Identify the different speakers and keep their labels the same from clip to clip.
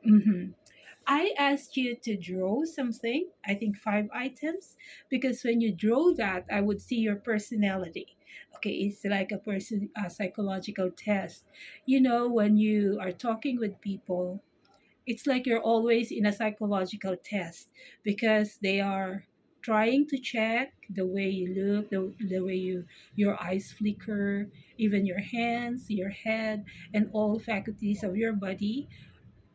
Speaker 1: hmm I asked you to draw something, I think 5 items, because when you draw that, I would see your personality. Okay, it's like a psychological test. When you are talking with people, it's like you're always in a psychological test because they are trying to check the way you look, the way your eyes flicker, even your hands, your head, and all faculties of your body.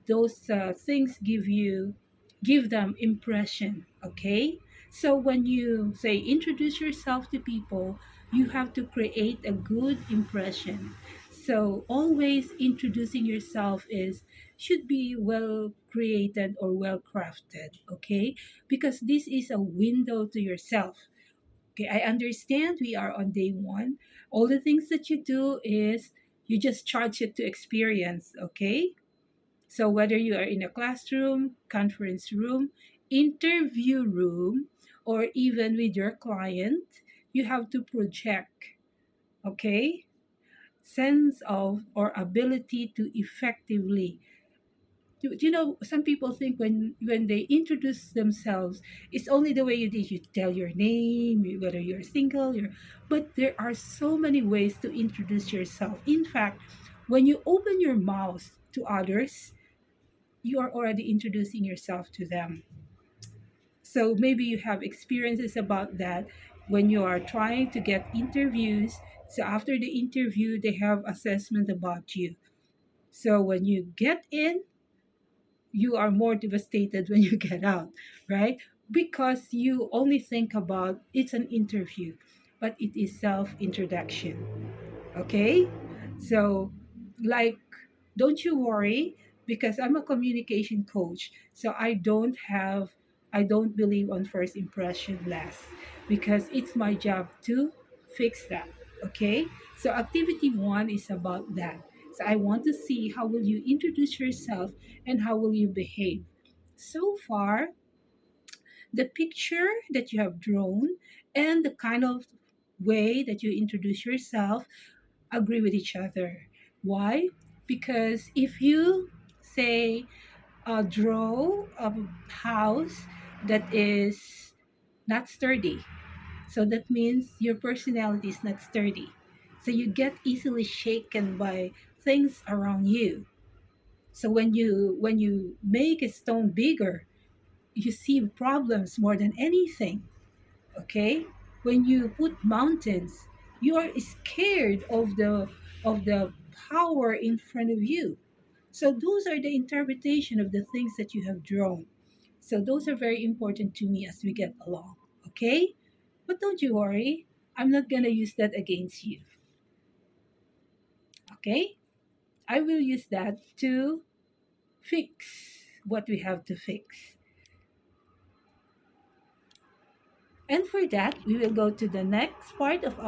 Speaker 1: Those things give them impression. Okay, so when you say introduce yourself to people, you have to create a good impression. So always introducing yourself is should be well created or well crafted. Okay, because this is a window to yourself. Okay, I understand we are on day one. All the things that you do is you just charge it to experience. Okay, so whether you are in a classroom, conference room, interview room, or even with your client, you have to project, okay, sense of or ability to effectively. Some people think when they introduce themselves, it's only the way you tell your name, whether you're single, but there are so many ways to introduce yourself. In fact, when you open your mouth to others, you are already introducing yourself to them. So maybe you have experiences about that when you are trying to get interviews. So after the interview, they have assessment about you. So when you get in, you are more devastated when you get out, right? Because you only think about it's an interview, but it is self introduction. Okay? So, like, don't you worry because I'm a communication coach. So I don't believe on first impression last because it's my job to fix that. Okay? So, activity one is about that. So, I want to see how will you introduce yourself and how will you behave. So far, the picture that you have drawn and the kind of way that you introduce yourself agree with each other. Why? Because if you say draw a house that is not sturdy, so that means your personality is not sturdy. So you get easily shaken by things around you. So when you make a stone bigger, you see problems more than anything. Okay, when you put mountains, you are scared of the power in front of you. So those are the interpretation of the things that you have drawn. So those are very important to me as we get along. Okay, but don't you worry, I'm not gonna use that against you. Okay, I will use that to fix what we have to fix. And for that we will go to the next part of our